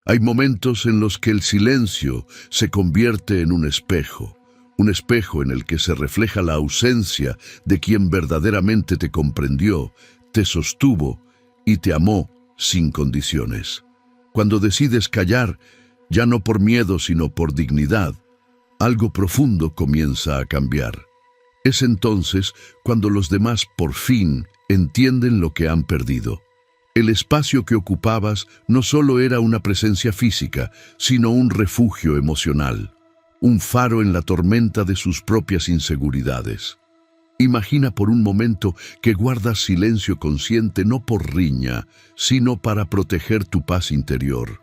Hay momentos en los que el silencio se convierte en un espejo en el que se refleja la ausencia de quien verdaderamente te comprendió, te sostuvo y te amó sin condiciones. Cuando decides callar, ya no por miedo sino por dignidad, algo profundo comienza a cambiar. Es entonces cuando los demás por fin entienden lo que han perdido. El espacio que ocupabas no solo era una presencia física, sino un refugio emocional, un faro en la tormenta de sus propias inseguridades. Imagina por un momento que guardas silencio consciente no por riña, sino para proteger tu paz interior.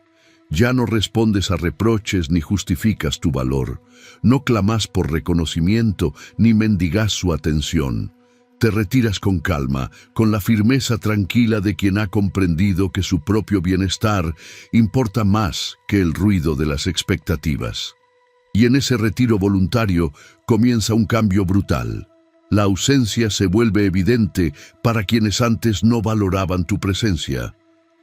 Ya no respondes a reproches ni justificas tu valor. No clamas por reconocimiento ni mendigas su atención. Te retiras con calma, con la firmeza tranquila de quien ha comprendido que su propio bienestar importa más que el ruido de las expectativas. Y en ese retiro voluntario comienza un cambio brutal. La ausencia se vuelve evidente para quienes antes no valoraban tu presencia.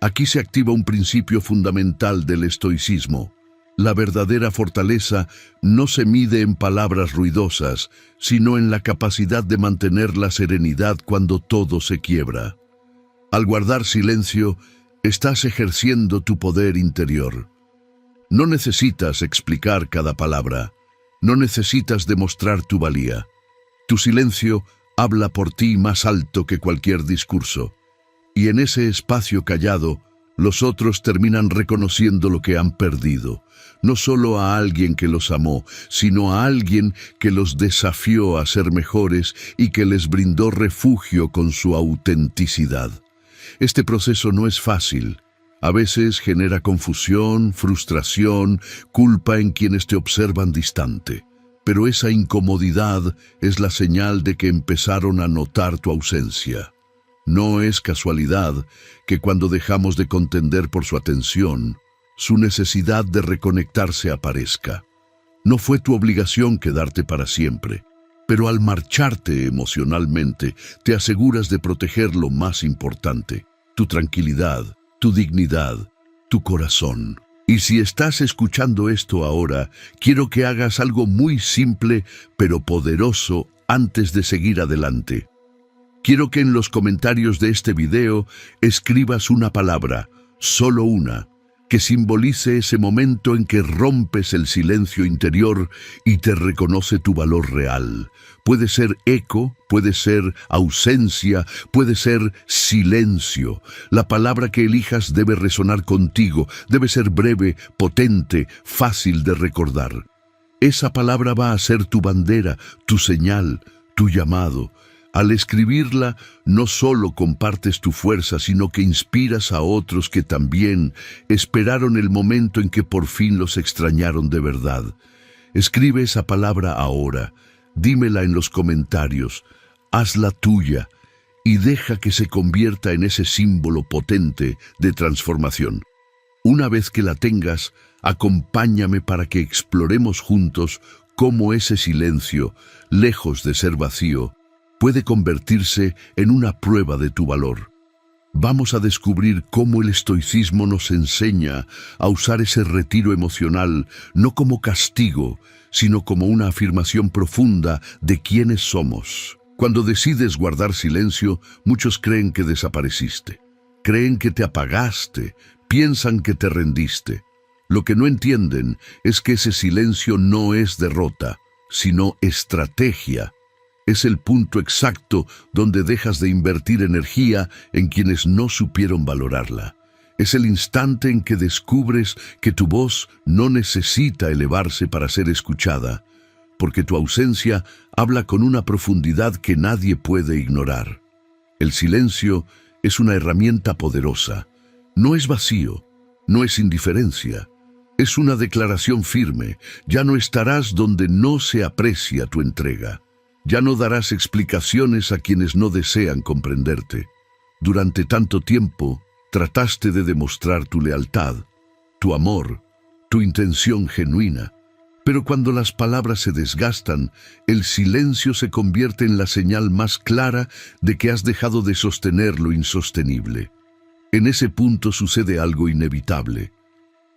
Aquí se activa un principio fundamental del estoicismo. La verdadera fortaleza no se mide en palabras ruidosas, sino en la capacidad de mantener la serenidad cuando todo se quiebra. Al guardar silencio, estás ejerciendo tu poder interior. No necesitas explicar cada palabra, no necesitas demostrar tu valía. Tu silencio habla por ti más alto que cualquier discurso. Y en ese espacio callado, los otros terminan reconociendo lo que han perdido, no solo a alguien que los amó, sino a alguien que los desafió a ser mejores y que les brindó refugio con su autenticidad. Este proceso no es fácil. A veces genera confusión, frustración, culpa en quienes te observan distante. Pero esa incomodidad es la señal de que empezaron a notar tu ausencia. No es casualidad que cuando dejamos de contender por su atención, su necesidad de reconectarse aparezca. No fue tu obligación quedarte para siempre, pero al marcharte emocionalmente, te aseguras de proteger lo más importante, tu tranquilidad, tu dignidad, tu corazón. Y si estás escuchando esto ahora, quiero que hagas algo muy simple pero poderoso antes de seguir adelante. Quiero que en los comentarios de este video escribas una palabra, solo una, que simbolice ese momento en que rompes el silencio interior y te reconoce tu valor real. Puede ser eco, puede ser ausencia, puede ser silencio. La palabra que elijas debe resonar contigo, debe ser breve, potente, fácil de recordar. Esa palabra va a ser tu bandera, tu señal, tu llamado. Al escribirla, no solo compartes tu fuerza, sino que inspiras a otros que también esperaron el momento en que por fin los extrañaron de verdad. Escribe esa palabra ahora, dímela en los comentarios, hazla tuya y deja que se convierta en ese símbolo potente de transformación. Una vez que la tengas, acompáñame para que exploremos juntos cómo ese silencio, lejos de ser vacío, puede convertirse en una prueba de tu valor. Vamos a descubrir cómo el estoicismo nos enseña a usar ese retiro emocional no como castigo, sino como una afirmación profunda de quiénes somos. Cuando decides guardar silencio, muchos creen que desapareciste. Creen que te apagaste, piensan que te rendiste. Lo que no entienden es que ese silencio no es derrota, sino estrategia. Es el punto exacto donde dejas de invertir energía en quienes no supieron valorarla. Es el instante en que descubres que tu voz no necesita elevarse para ser escuchada, porque tu ausencia habla con una profundidad que nadie puede ignorar. El silencio es una herramienta poderosa. No es vacío, no es indiferencia. Es una declaración firme. Ya no estarás donde no se aprecia tu entrega. Ya no darás explicaciones a quienes no desean comprenderte. Durante tanto tiempo, trataste de demostrar tu lealtad, tu amor, tu intención genuina. Pero cuando las palabras se desgastan, el silencio se convierte en la señal más clara de que has dejado de sostener lo insostenible. En ese punto sucede algo inevitable.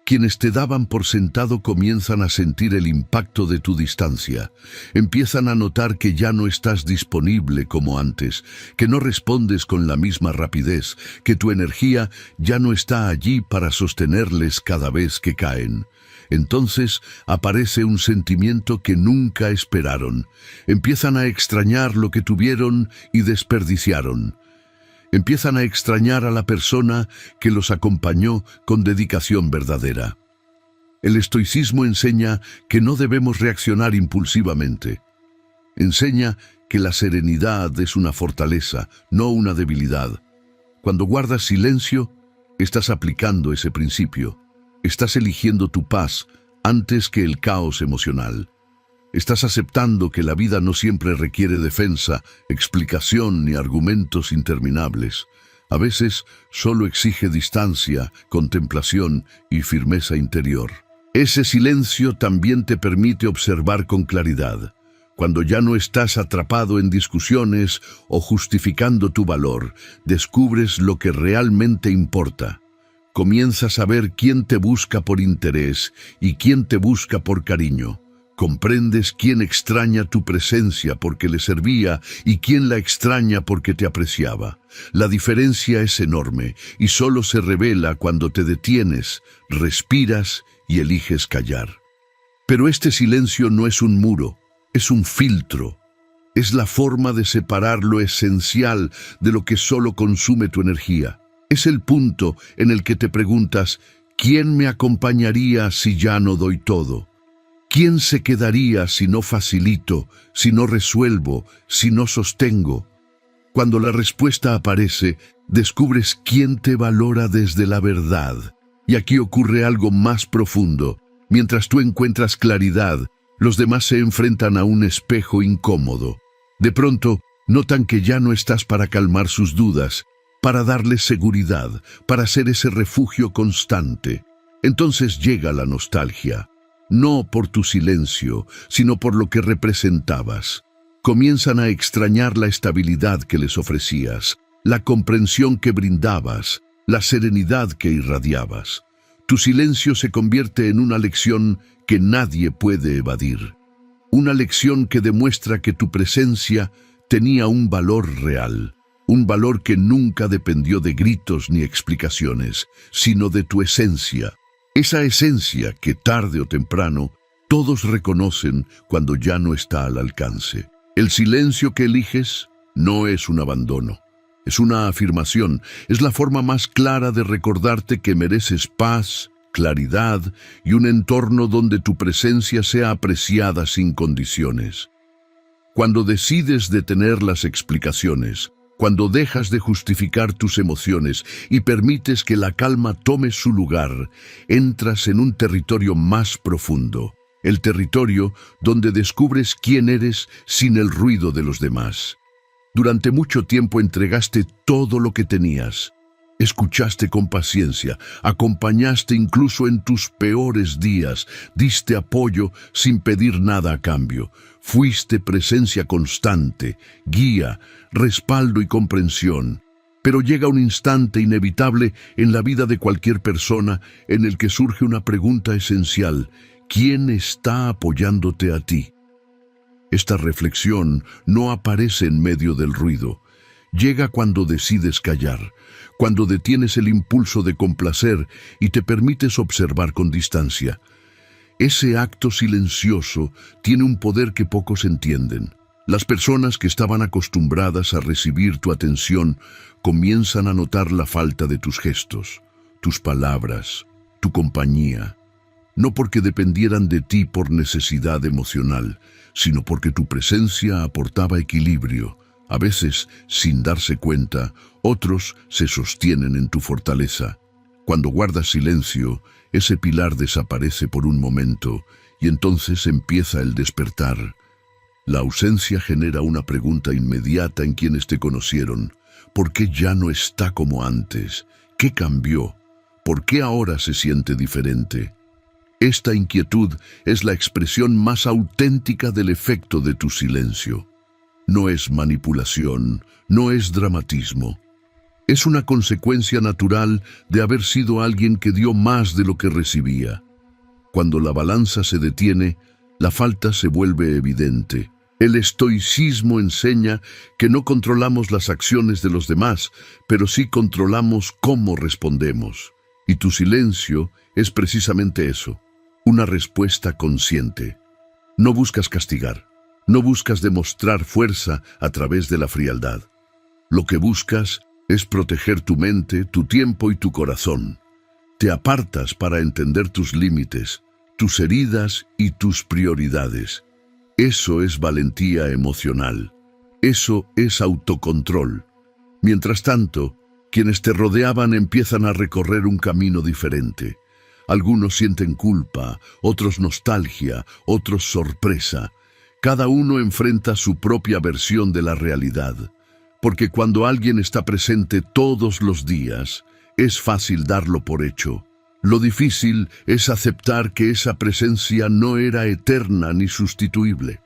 Quienes te daban por sentado comienzan a sentir el impacto de tu distancia. Empiezan a notar que ya no estás disponible como antes, que no respondes con la misma rapidez, que tu energía ya no está allí para sostenerles cada vez que caen. Entonces aparece un sentimiento que nunca esperaron. Empiezan a extrañar lo que tuvieron y desperdiciaron. Empiezan a extrañar a la persona que los acompañó con dedicación verdadera. El estoicismo enseña que no debemos reaccionar impulsivamente. Enseña que la serenidad es una fortaleza, no una debilidad. Cuando guardas silencio, estás aplicando ese principio. Estás eligiendo tu paz antes que el caos emocional. Estás aceptando que la vida no siempre requiere defensa, explicación ni argumentos interminables. A veces solo exige distancia, contemplación y firmeza interior. Ese silencio también te permite observar con claridad. Cuando ya no estás atrapado en discusiones o justificando tu valor, descubres lo que realmente importa. Comienzas a ver quién te busca por interés y quién te busca por cariño. Comprendes quién extraña tu presencia porque le servía y quién la extraña porque te apreciaba. La diferencia es enorme y solo se revela cuando te detienes, respiras y eliges callar. Pero este silencio no es un muro, es un filtro. Es la forma de separar lo esencial de lo que solo consume tu energía. Es el punto en el que te preguntas, ¿quién me acompañaría si ya no doy todo? ¿Quién se quedaría si no facilito, si no resuelvo, si no sostengo? Cuando la respuesta aparece, descubres quién te valora desde la verdad. Y aquí ocurre algo más profundo. Mientras tú encuentras claridad, los demás se enfrentan a un espejo incómodo. De pronto, notan que ya no estás para calmar sus dudas, para darles seguridad, para ser ese refugio constante. Entonces llega la nostalgia. No por tu silencio, sino por lo que representabas. Comienzan a extrañar la estabilidad que les ofrecías, la comprensión que brindabas, la serenidad que irradiabas. Tu silencio se convierte en una lección que nadie puede evadir. Una lección que demuestra que tu presencia tenía un valor real, un valor que nunca dependió de gritos ni explicaciones, sino de tu esencia. Esa esencia que tarde o temprano todos reconocen cuando ya no está al alcance. El silencio que eliges no es un abandono, es una afirmación, es la forma más clara de recordarte que mereces paz, claridad y un entorno donde tu presencia sea apreciada sin condiciones. Cuando decides detener las explicaciones, cuando dejas de justificar tus emociones y permites que la calma tome su lugar, entras en un territorio más profundo, el territorio donde descubres quién eres sin el ruido de los demás. Durante mucho tiempo entregaste todo lo que tenías. Escuchaste con paciencia, acompañaste incluso en tus peores días, diste apoyo sin pedir nada a cambio. Fuiste presencia constante, guía, respaldo y comprensión. Pero llega un instante inevitable en la vida de cualquier persona en el que surge una pregunta esencial: ¿quién está apoyándote a ti? Esta reflexión no aparece en medio del ruido. Llega cuando decides callar, cuando detienes el impulso de complacer y te permites observar con distancia. Ese acto silencioso tiene un poder que pocos entienden. Las personas que estaban acostumbradas a recibir tu atención comienzan a notar la falta de tus gestos, tus palabras, tu compañía. No porque dependieran de ti por necesidad emocional, sino porque tu presencia aportaba equilibrio. A veces, sin darse cuenta, otros se sostienen en tu fortaleza. Cuando guardas silencio, ese pilar desaparece por un momento y entonces empieza el despertar. La ausencia genera una pregunta inmediata en quienes te conocieron. ¿Por qué ya no está como antes? ¿Qué cambió? ¿Por qué ahora se siente diferente? Esta inquietud es la expresión más auténtica del efecto de tu silencio. No es manipulación, no es dramatismo. Es una consecuencia natural de haber sido alguien que dio más de lo que recibía. Cuando la balanza se detiene, la falta se vuelve evidente. El estoicismo enseña que no controlamos las acciones de los demás, pero sí controlamos cómo respondemos. Y tu silencio es precisamente eso, una respuesta consciente. No buscas castigar, no buscas demostrar fuerza a través de la frialdad. Lo que buscas es proteger tu mente, tu tiempo y tu corazón. Te apartas para entender tus límites, tus heridas y tus prioridades. Eso es valentía emocional. Eso es autocontrol. Mientras tanto, quienes te rodeaban empiezan a recorrer un camino diferente. Algunos sienten culpa, otros nostalgia, otros sorpresa. Cada uno enfrenta su propia versión de la realidad. Porque cuando alguien está presente todos los días, es fácil darlo por hecho. Lo difícil es aceptar que esa presencia no era eterna ni sustituible.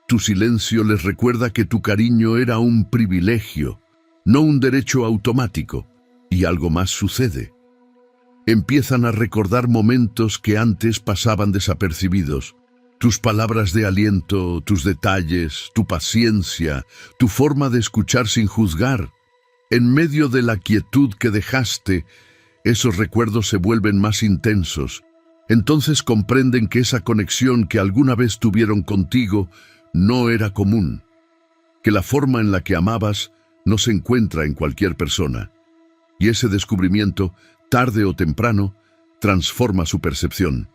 Tu silencio les recuerda que tu cariño era un privilegio, no un derecho automático, y algo más sucede. Empiezan a recordar momentos que antes pasaban desapercibidos. Tus palabras de aliento, tus detalles, tu paciencia, tu forma de escuchar sin juzgar. En medio de la quietud que dejaste, esos recuerdos se vuelven más intensos. Entonces comprenden que esa conexión que alguna vez tuvieron contigo no era común, que la forma en la que amabas no se encuentra en cualquier persona. Y ese descubrimiento, tarde o temprano, transforma su percepción.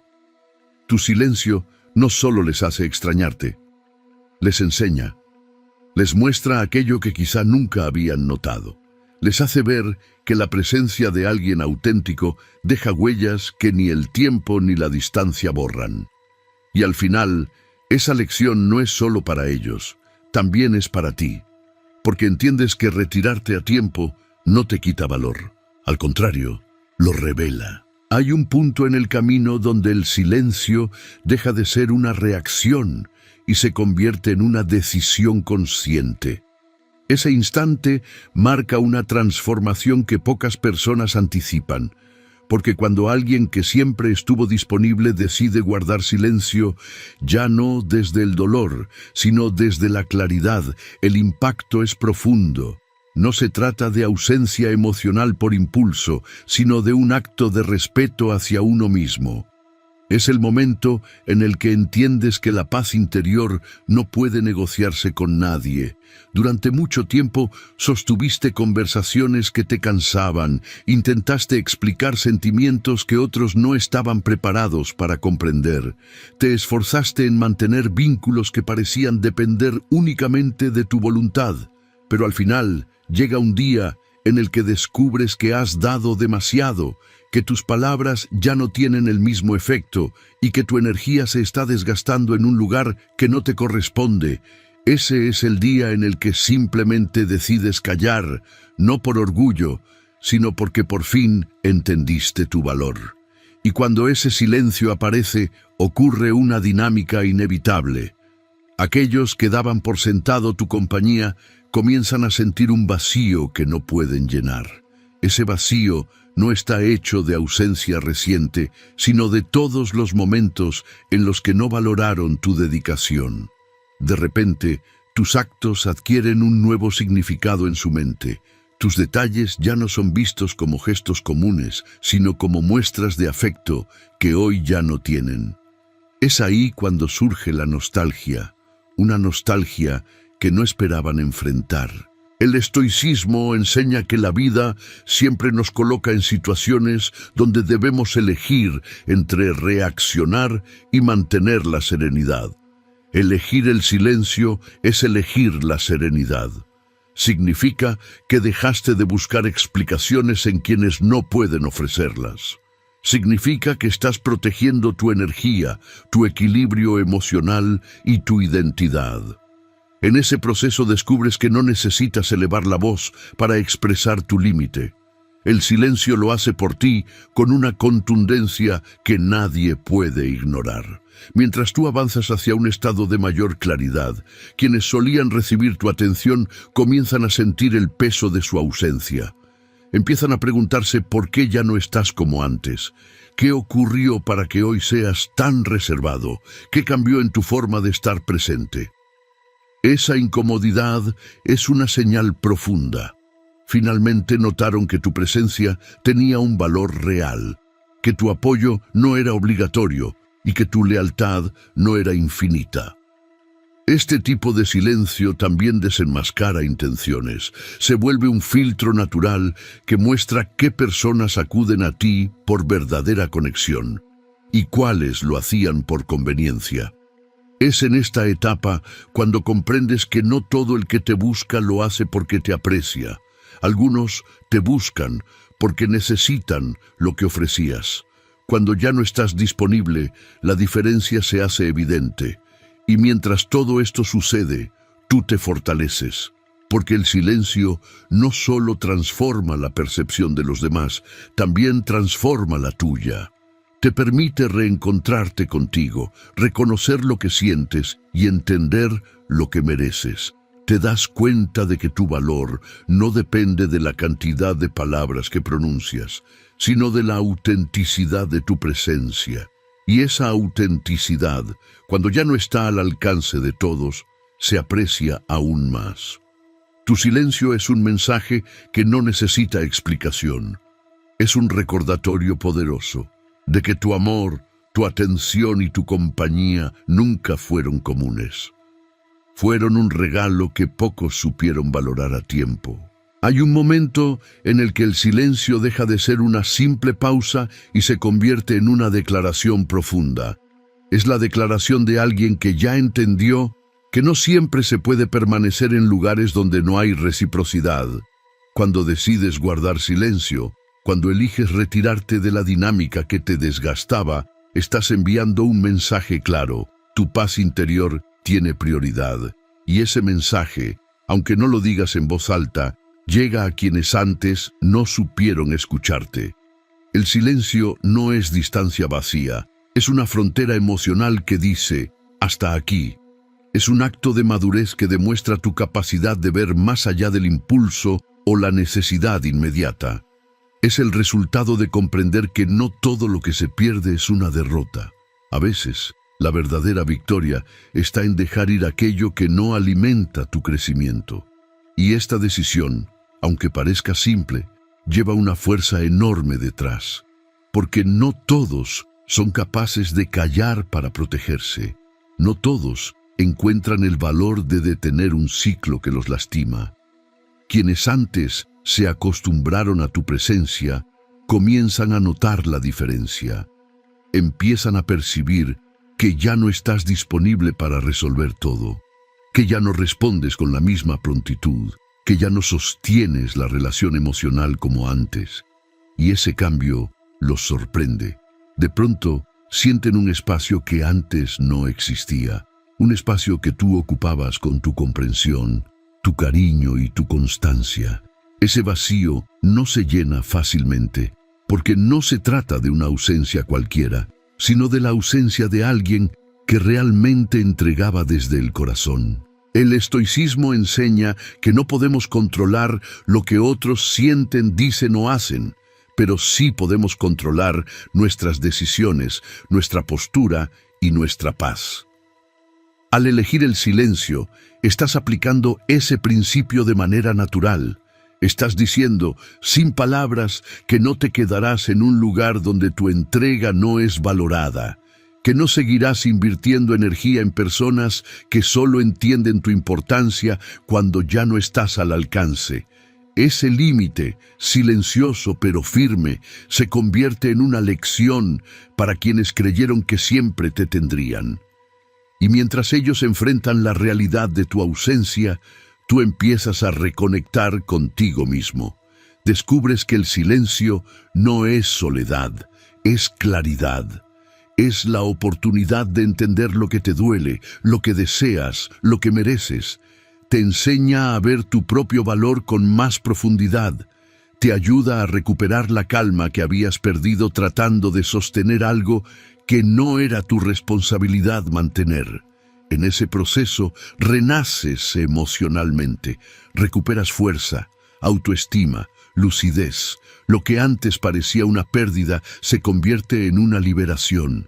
Tu silencio no solo les hace extrañarte, les enseña, les muestra aquello que quizá nunca habían notado. Les hace ver que la presencia de alguien auténtico deja huellas que ni el tiempo ni la distancia borran. Y al final, esa lección no es solo para ellos, también es para ti, porque entiendes que retirarte a tiempo no te quita valor, al contrario, lo revela. Hay un punto en el camino donde el silencio deja de ser una reacción y se convierte en una decisión consciente. Ese instante marca una transformación que pocas personas anticipan, porque cuando alguien que siempre estuvo disponible decide guardar silencio, ya no desde el dolor, sino desde la claridad, el impacto es profundo. No se trata de ausencia emocional por impulso, sino de un acto de respeto hacia uno mismo. Es el momento en el que entiendes que la paz interior no puede negociarse con nadie. Durante mucho tiempo sostuviste conversaciones que te cansaban, intentaste explicar sentimientos que otros no estaban preparados para comprender. Te esforzaste en mantener vínculos que parecían depender únicamente de tu voluntad, pero al final llega un día en el que descubres que has dado demasiado, que tus palabras ya no tienen el mismo efecto y que tu energía se está desgastando en un lugar que no te corresponde. Ese es el día en el que simplemente decides callar, no por orgullo, sino porque por fin entendiste tu valor. Y cuando ese silencio aparece, ocurre una dinámica inevitable. Aquellos que daban por sentado tu compañía comienzan a sentir un vacío que no pueden llenar. Ese vacío no está hecho de ausencia reciente, sino de todos los momentos en los que no valoraron tu dedicación. De repente, tus actos adquieren un nuevo significado en su mente. Tus detalles ya no son vistos como gestos comunes, sino como muestras de afecto que hoy ya no tienen. Es ahí cuando surge la nostalgia, una nostalgia que no esperaban enfrentar. El estoicismo enseña que la vida siempre nos coloca en situaciones donde debemos elegir entre reaccionar y mantener la serenidad. Elegir el silencio es elegir la serenidad. Significa que dejaste de buscar explicaciones en quienes no pueden ofrecerlas. Significa que estás protegiendo tu energía, tu equilibrio emocional y tu identidad. En ese proceso descubres que no necesitas elevar la voz para expresar tu límite. El silencio lo hace por ti con una contundencia que nadie puede ignorar. Mientras tú avanzas hacia un estado de mayor claridad, quienes solían recibir tu atención comienzan a sentir el peso de su ausencia. Empiezan a preguntarse por qué ya no estás como antes. ¿Qué ocurrió para que hoy seas tan reservado? ¿Qué cambió en tu forma de estar presente? Esa incomodidad es una señal profunda. Finalmente notaron que tu presencia tenía un valor real, que tu apoyo no era obligatorio y que tu lealtad no era infinita. Este tipo de silencio también desenmascara intenciones. Se vuelve un filtro natural que muestra qué personas acuden a ti por verdadera conexión y cuáles lo hacían por conveniencia. Es en esta etapa cuando comprendes que no todo el que te busca lo hace porque te aprecia. Algunos te buscan porque necesitan lo que ofrecías. Cuando ya no estás disponible, la diferencia se hace evidente. Y mientras todo esto sucede, tú te fortaleces, porque el silencio no solo transforma la percepción de los demás, también transforma la tuya. Te permite reencontrarte contigo, reconocer lo que sientes y entender lo que mereces. Te das cuenta de que tu valor no depende de la cantidad de palabras que pronuncias, sino de la autenticidad de tu presencia. Y esa autenticidad, cuando ya no está al alcance de todos, se aprecia aún más. Tu silencio es un mensaje que no necesita explicación. Es un recordatorio poderoso de que tu amor, tu atención y tu compañía nunca fueron comunes. Fueron un regalo que pocos supieron valorar a tiempo. Hay un momento en el que el silencio deja de ser una simple pausa y se convierte en una declaración profunda. Es la declaración de alguien que ya entendió que no siempre se puede permanecer en lugares donde no hay reciprocidad. Cuando decides guardar silencio, cuando eliges retirarte de la dinámica que te desgastaba, estás enviando un mensaje claro. Tu paz interior tiene prioridad. Y ese mensaje, aunque no lo digas en voz alta, llega a quienes antes no supieron escucharte. El silencio no es distancia vacía, es una frontera emocional que dice, hasta aquí. Es un acto de madurez que demuestra tu capacidad de ver más allá del impulso o la necesidad inmediata. Es el resultado de comprender que no todo lo que se pierde es una derrota. A veces, la verdadera victoria está en dejar ir aquello que no alimenta tu crecimiento. Y esta decisión, aunque parezca simple, lleva una fuerza enorme detrás, porque no todos son capaces de callar para protegerse. No todos encuentran el valor de detener un ciclo que los lastima. Quienes antes se acostumbraron a tu presencia, comienzan a notar la diferencia. Empiezan a percibir que ya no estás disponible para resolver todo, que ya no respondes con la misma prontitud, que ya no sostienes la relación emocional como antes. Y ese cambio los sorprende. De pronto, sienten un espacio que antes no existía, un espacio que tú ocupabas con tu comprensión, tu cariño y tu constancia. Ese vacío no se llena fácilmente, porque no se trata de una ausencia cualquiera, sino de la ausencia de alguien que realmente entregaba desde el corazón. El estoicismo enseña que no podemos controlar lo que otros sienten, dicen o hacen, pero sí podemos controlar nuestras decisiones, nuestra postura y nuestra paz. Al elegir el silencio, estás aplicando ese principio de manera natural. Estás diciendo, sin palabras, que no te quedarás en un lugar donde tu entrega no es valorada, que no seguirás invirtiendo energía en personas que solo entienden tu importancia cuando ya no estás al alcance. Ese límite, silencioso pero firme, se convierte en una lección para quienes creyeron que siempre te tendrían. Y mientras ellos enfrentan la realidad de tu ausencia, tú empiezas a reconectar contigo mismo. Descubres que el silencio no es soledad, es claridad. Es la oportunidad de entender lo que te duele, lo que deseas, lo que mereces. Te enseña a ver tu propio valor con más profundidad. Te ayuda a recuperar la calma que habías perdido tratando de sostener algo que no era tu responsabilidad mantener. En ese proceso renaces emocionalmente, recuperas fuerza, autoestima, lucidez. Lo que antes parecía una pérdida se convierte en una liberación.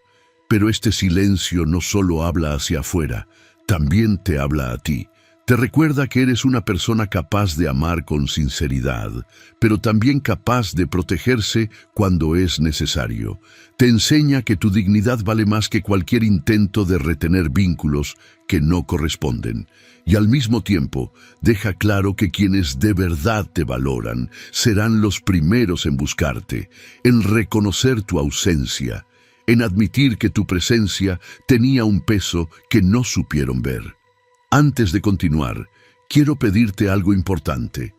Pero este silencio no solo habla hacia afuera, también te habla a ti. Te recuerda que eres una persona capaz de amar con sinceridad, pero también capaz de protegerse cuando es necesario. Te enseña que tu dignidad vale más que cualquier intento de retener vínculos que no corresponden. Y al mismo tiempo, deja claro que quienes de verdad te valoran serán los primeros en buscarte, en reconocer tu ausencia, en admitir que tu presencia tenía un peso que no supieron ver. Antes de continuar, quiero pedirte algo importante.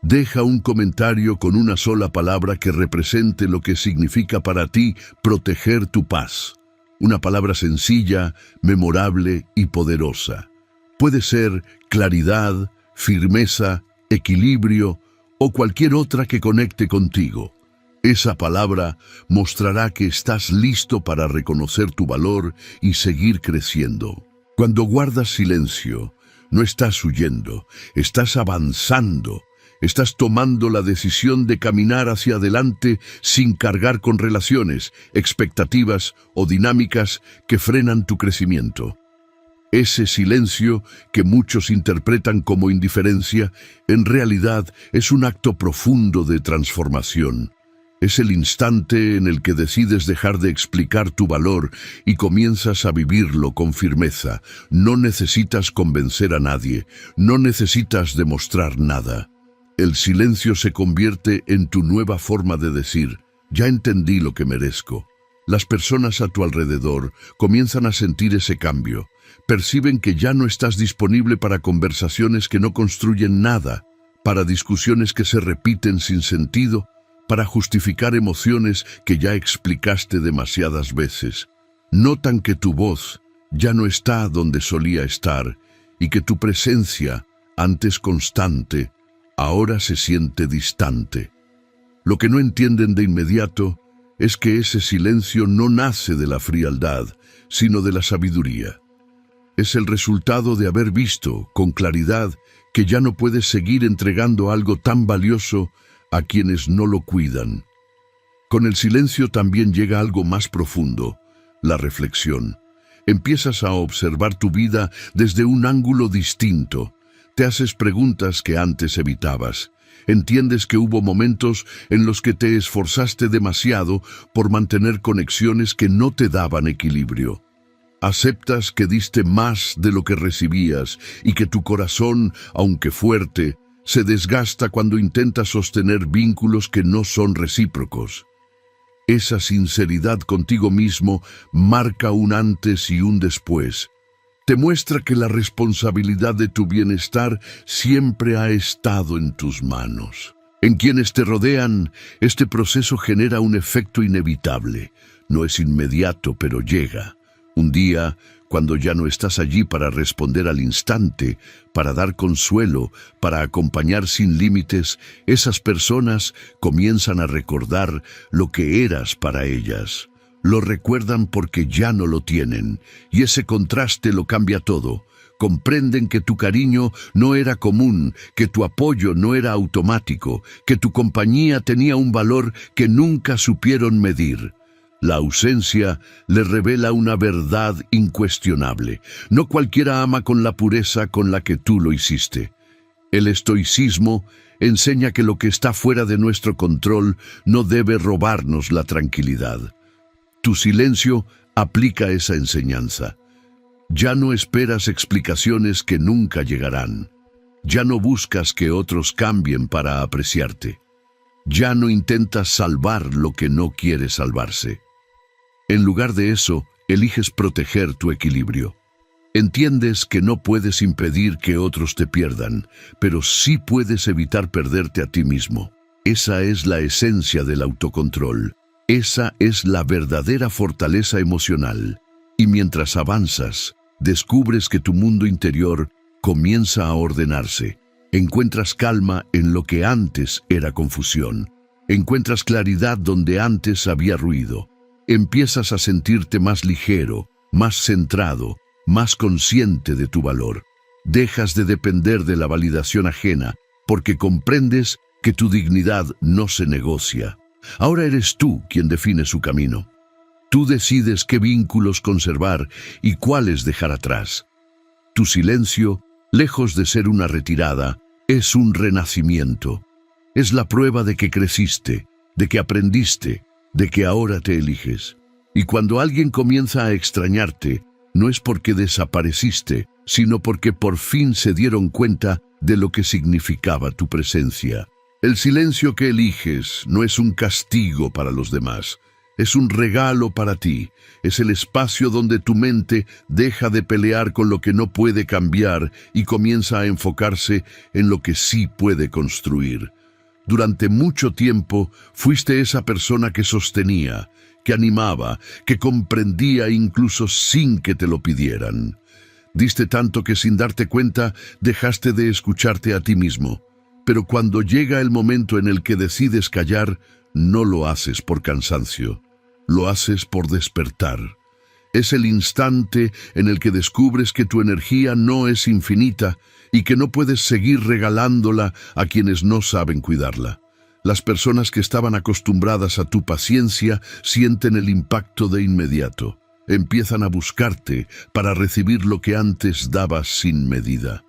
Deja un comentario con una sola palabra que represente lo que significa para ti proteger tu paz. Una palabra sencilla, memorable y poderosa. Puede ser claridad, firmeza, equilibrio o cualquier otra que conecte contigo. Esa palabra mostrará que estás listo para reconocer tu valor y seguir creciendo. Cuando guardas silencio, no estás huyendo, estás avanzando, estás tomando la decisión de caminar hacia adelante sin cargar con relaciones, expectativas o dinámicas que frenan tu crecimiento. Ese silencio, que muchos interpretan como indiferencia, en realidad es un acto profundo de transformación. Es el instante en el que decides dejar de explicar tu valor y comienzas a vivirlo con firmeza. No necesitas convencer a nadie, no necesitas demostrar nada. El silencio se convierte en tu nueva forma de decir, ya entendí lo que merezco. Las personas a tu alrededor comienzan a sentir ese cambio. Perciben que ya no estás disponible para conversaciones que no construyen nada, para discusiones que se repiten sin sentido, para justificar emociones que ya explicaste demasiadas veces. Notan que tu voz ya no está donde solía estar y que tu presencia, antes constante, ahora se siente distante. Lo que no entienden de inmediato es que ese silencio no nace de la frialdad, sino de la sabiduría. Es el resultado de haber visto con claridad que ya no puedes seguir entregando algo tan valioso a quienes no lo cuidan. Con el silencio también llega algo más profundo, la reflexión. Empiezas a observar tu vida desde un ángulo distinto. Te haces preguntas que antes evitabas. Entiendes que hubo momentos en los que te esforzaste demasiado por mantener conexiones que no te daban equilibrio. Aceptas que diste más de lo que recibías y que tu corazón, aunque fuerte, se desgasta cuando intentas sostener vínculos que no son recíprocos. Esa sinceridad contigo mismo marca un antes y un después. Te muestra que la responsabilidad de tu bienestar siempre ha estado en tus manos. En quienes te rodean, este proceso genera un efecto inevitable. No es inmediato, pero llega. Un día, cuando ya no estás allí para responder al instante, para dar consuelo, para acompañar sin límites, esas personas comienzan a recordar lo que eras para ellas. Lo recuerdan porque ya no lo tienen, y ese contraste lo cambia todo. Comprenden que tu cariño no era común, que tu apoyo no era automático, que tu compañía tenía un valor que nunca supieron medir. La ausencia les revela una verdad incuestionable. No cualquiera ama con la pureza con la que tú lo hiciste. El estoicismo enseña que lo que está fuera de nuestro control no debe robarnos la tranquilidad. Tu silencio aplica esa enseñanza. Ya no esperas explicaciones que nunca llegarán. Ya no buscas que otros cambien para apreciarte. Ya no intentas salvar lo que no quiere salvarse. En lugar de eso, eliges proteger tu equilibrio. Entiendes que no puedes impedir que otros te pierdan, pero sí puedes evitar perderte a ti mismo. Esa es la esencia del autocontrol. Esa es la verdadera fortaleza emocional. Y mientras avanzas, descubres que tu mundo interior comienza a ordenarse. Encuentras calma en lo que antes era confusión. Encuentras claridad donde antes había ruido. Empiezas a sentirte más ligero, más centrado, más consciente de tu valor. Dejas de depender de la validación ajena, porque comprendes que tu dignidad no se negocia. Ahora eres tú quien define su camino. Tú decides qué vínculos conservar y cuáles dejar atrás. Tu silencio, lejos de ser una retirada, es un renacimiento. Es la prueba de que creciste, de que aprendiste, de que ahora te eliges. Y cuando alguien comienza a extrañarte, no es porque desapareciste, sino porque por fin se dieron cuenta de lo que significaba tu presencia. El silencio que eliges no es un castigo para los demás, es un regalo para ti. Es el espacio donde tu mente deja de pelear con lo que no puede cambiar y comienza a enfocarse en lo que sí puede construir. Durante mucho tiempo fuiste esa persona que sostenía, que animaba, que comprendía incluso sin que te lo pidieran. Diste tanto que sin darte cuenta dejaste de escucharte a ti mismo. Pero cuando llega el momento en el que decides callar, no lo haces por cansancio, lo haces por despertar. Es el instante en el que descubres que tu energía no es infinita y que no puedes seguir regalándola a quienes no saben cuidarla. Las personas que estaban acostumbradas a tu paciencia sienten el impacto de inmediato. Empiezan a buscarte para recibir lo que antes dabas sin medida.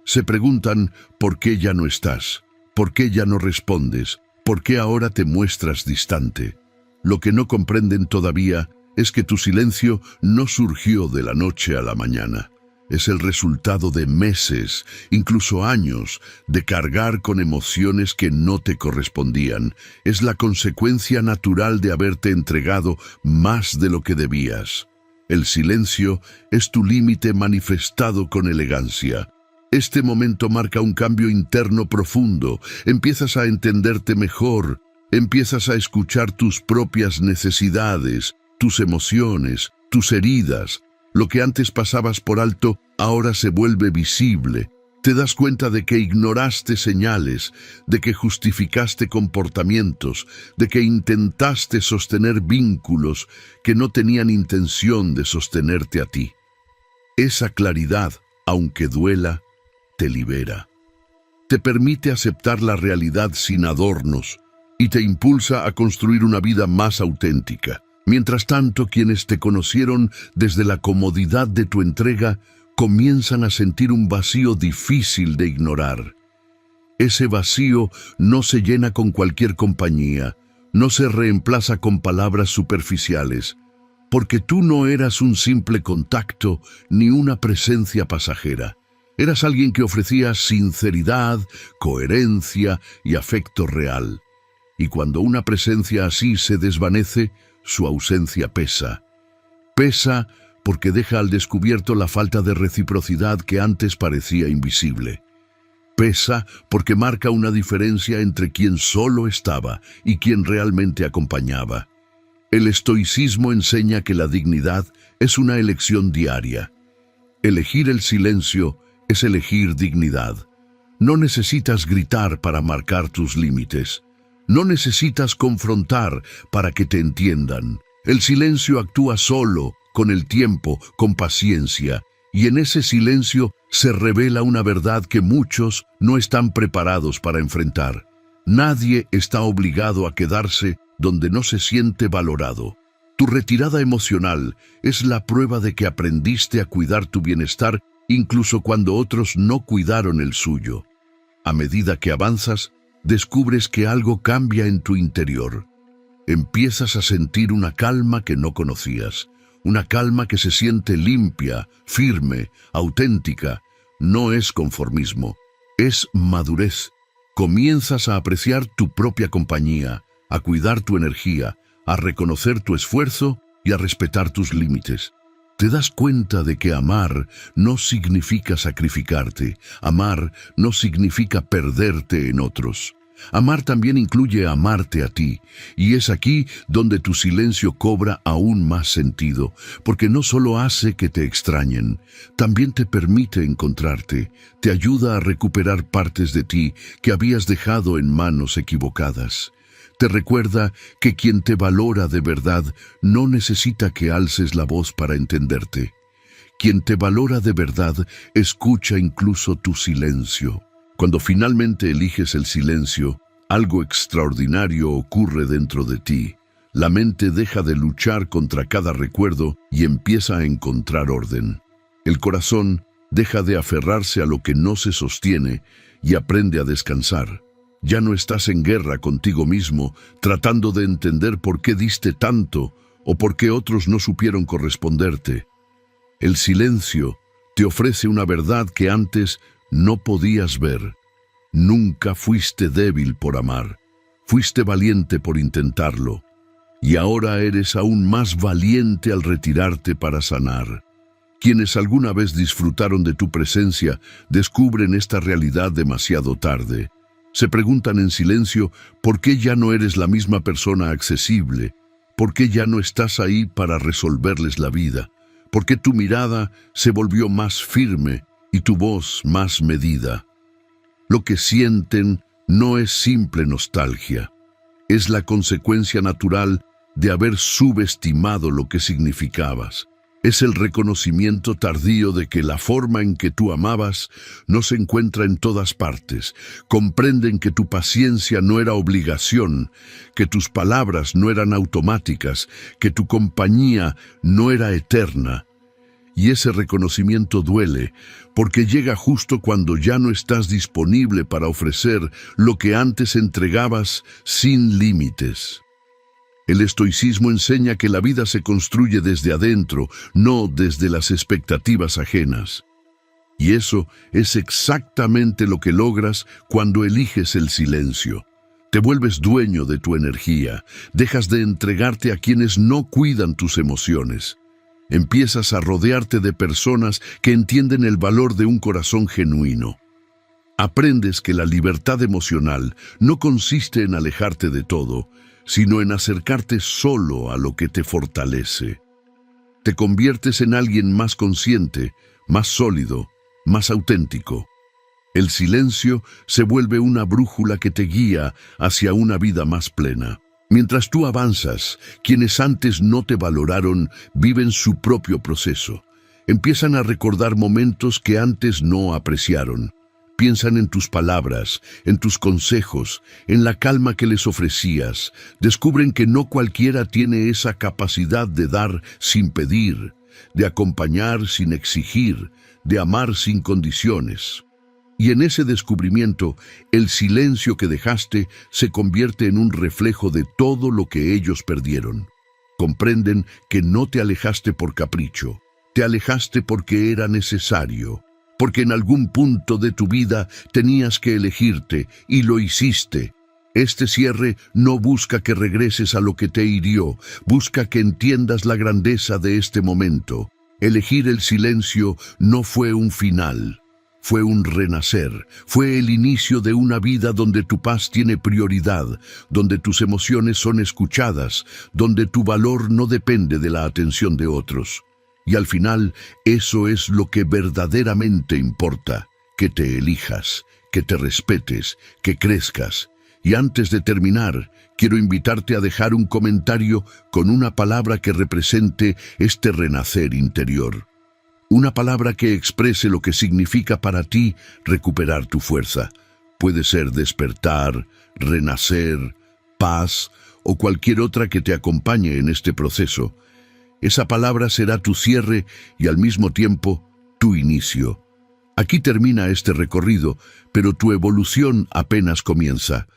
Se preguntan por qué ya no estás, por qué ya no respondes, por qué ahora te muestras distante. Lo que no comprenden todavía es que tu silencio no surgió de la noche a la mañana. Es el resultado de meses, incluso años, de cargar con emociones que no te correspondían. Es la consecuencia natural de haberte entregado más de lo que debías. El silencio es tu límite manifestado con elegancia. Este momento marca un cambio interno profundo. Empiezas a entenderte mejor, empiezas a escuchar tus propias necesidades, tus emociones, tus heridas. Lo que antes pasabas por alto, ahora se vuelve visible. Te das cuenta de que ignoraste señales, de que justificaste comportamientos, de que intentaste sostener vínculos que no tenían intención de sostenerte a ti. Esa claridad, aunque duela, te libera. Te permite aceptar la realidad sin adornos y te impulsa a construir una vida más auténtica. Mientras tanto, quienes te conocieron desde la comodidad de tu entrega comienzan a sentir un vacío difícil de ignorar. Ese vacío no se llena con cualquier compañía, no se reemplaza con palabras superficiales, porque tú no eras un simple contacto ni una presencia pasajera. Eras alguien que ofrecía sinceridad, coherencia y afecto real. Y cuando una presencia así se desvanece, su ausencia pesa. Pesa porque deja al descubierto la falta de reciprocidad que antes parecía invisible. Pesa porque marca una diferencia entre quien solo estaba y quien realmente acompañaba. El estoicismo enseña que la dignidad es una elección diaria. Elegir el silencio es elegir dignidad. No necesitas gritar para marcar tus límites. No necesitas confrontar para que te entiendan. El silencio actúa solo, con el tiempo, con paciencia, y en ese silencio se revela una verdad que muchos no están preparados para enfrentar. Nadie está obligado a quedarse donde no se siente valorado. Tu retirada emocional es la prueba de que aprendiste a cuidar tu bienestar incluso cuando otros no cuidaron el suyo. A medida que avanzas, descubres que algo cambia en tu interior. Empiezas a sentir una calma que no conocías, una calma que se siente limpia, firme, auténtica. No es conformismo, es madurez. Comienzas a apreciar tu propia compañía, a cuidar tu energía, a reconocer tu esfuerzo y a respetar tus límites. Te das cuenta de que amar no significa sacrificarte, amar no significa perderte en otros. Amar también incluye amarte a ti, y es aquí donde tu silencio cobra aún más sentido, porque no solo hace que te extrañen, también te permite encontrarte, te ayuda a recuperar partes de ti que habías dejado en manos equivocadas. Te recuerda que quien te valora de verdad no necesita que alces la voz para entenderte. Quien te valora de verdad escucha incluso tu silencio. Cuando finalmente eliges el silencio, algo extraordinario ocurre dentro de ti. La mente deja de luchar contra cada recuerdo y empieza a encontrar orden. El corazón deja de aferrarse a lo que no se sostiene y aprende a descansar. Ya no estás en guerra contigo mismo, tratando de entender por qué diste tanto o por qué otros no supieron corresponderte. El silencio te ofrece una verdad que antes no podías ver. Nunca fuiste débil por amar, fuiste valiente por intentarlo, y ahora eres aún más valiente al retirarte para sanar. Quienes alguna vez disfrutaron de tu presencia descubren esta realidad demasiado tarde. Se preguntan en silencio por qué ya no eres la misma persona accesible, por qué ya no estás ahí para resolverles la vida, por qué tu mirada se volvió más firme y tu voz más medida. Lo que sienten no es simple nostalgia, es la consecuencia natural de haber subestimado lo que significabas. Es el reconocimiento tardío de que la forma en que tú amabas no se encuentra en todas partes. Comprenden que tu paciencia no era obligación, que tus palabras no eran automáticas, que tu compañía no era eterna. Y ese reconocimiento duele, porque llega justo cuando ya no estás disponible para ofrecer lo que antes entregabas sin límites. El estoicismo enseña que la vida se construye desde adentro, no desde las expectativas ajenas. Y eso es exactamente lo que logras cuando eliges el silencio. Te vuelves dueño de tu energía, dejas de entregarte a quienes no cuidan tus emociones. Empiezas a rodearte de personas que entienden el valor de un corazón genuino. Aprendes que la libertad emocional no consiste en alejarte de todo, sino en acercarte solo a lo que te fortalece. Te conviertes en alguien más consciente, más sólido, más auténtico. El silencio se vuelve una brújula que te guía hacia una vida más plena. Mientras tú avanzas, quienes antes no te valoraron viven su propio proceso. Empiezan a recordar momentos que antes no apreciaron. Piensan en tus palabras, en tus consejos, en la calma que les ofrecías. Descubren que no cualquiera tiene esa capacidad de dar sin pedir, de acompañar sin exigir, de amar sin condiciones. Y en ese descubrimiento, el silencio que dejaste se convierte en un reflejo de todo lo que ellos perdieron. Comprenden que no te alejaste por capricho, te alejaste porque era necesario. Porque en algún punto de tu vida tenías que elegirte y lo hiciste. Este cierre no busca que regreses a lo que te hirió, busca que entiendas la grandeza de este momento. Elegir el silencio no fue un final, fue un renacer, fue el inicio de una vida donde tu paz tiene prioridad, donde tus emociones son escuchadas, donde tu valor no depende de la atención de otros. Y al final, eso es lo que verdaderamente importa, que te elijas, que te respetes, que crezcas. Y antes de terminar, quiero invitarte a dejar un comentario con una palabra que represente este renacer interior. Una palabra que exprese lo que significa para ti recuperar tu fuerza. Puede ser despertar, renacer, paz o cualquier otra que te acompañe en este proceso. Esa palabra será tu cierre y al mismo tiempo tu inicio. Aquí termina este recorrido, pero tu evolución apenas comienza.